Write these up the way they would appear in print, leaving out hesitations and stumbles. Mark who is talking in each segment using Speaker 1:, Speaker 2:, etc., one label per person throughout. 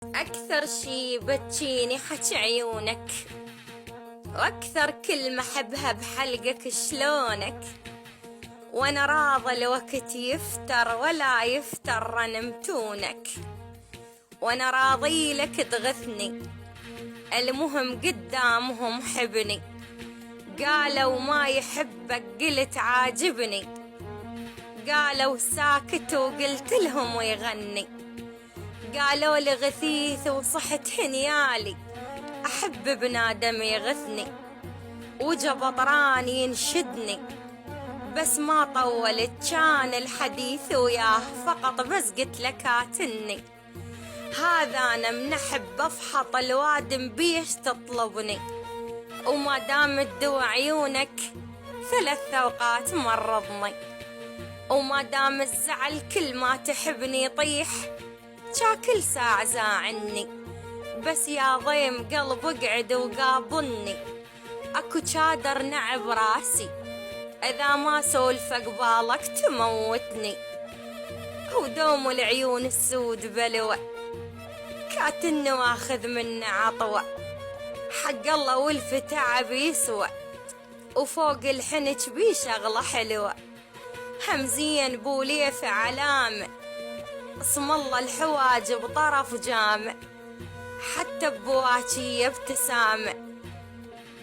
Speaker 1: أكثر شي بتشيني حج عيونك، وأكثر كلمة أحبها بحلقك شلونك، وأنا راضى الوقت يفتر ولا يفتر رنمتونك، وأنا راضي لك تغثني المهم قدامهم حبني، قالوا ما يحبك قلت عاجبني، قالوا ساكت وقلت لهم ويغني، قالوا لي غثيث وصحت هنيالي، أحب بنادم يغثني وجب طراني ينشدني، بس ما طولت كان الحديث وياه فقط بس قلت لك آتني، هذا أنا من أحب أفحط الوادم بيش تطلبني، وما دام الدوا عيونك 3 أوقات مرضني، وما دام الزعل كل ما تحبني يطيح كل ساعة زاعني، بس يا ضيم قلب اقعد وقابلني، اكو شادر نعب راسي اذا ما سولف قبالك تموتني، ودوم العيون السود بلوى كاتن واخذ من عطوة، حق الله والف تعب يسوى، وفوق الحنج بي شغلة حلوة، همزين بوليف علامة اسم الله الحواجب طرف جامع، حتى بواكي ابتسامة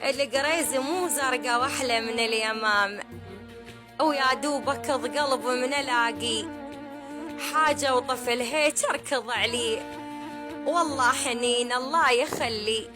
Speaker 1: القريز مو زرقة واحلى من اليمامة، ويا دوبك قلب من الاقي حاجة وطفل هيك اركض عليه، والله حنين الله يخليه.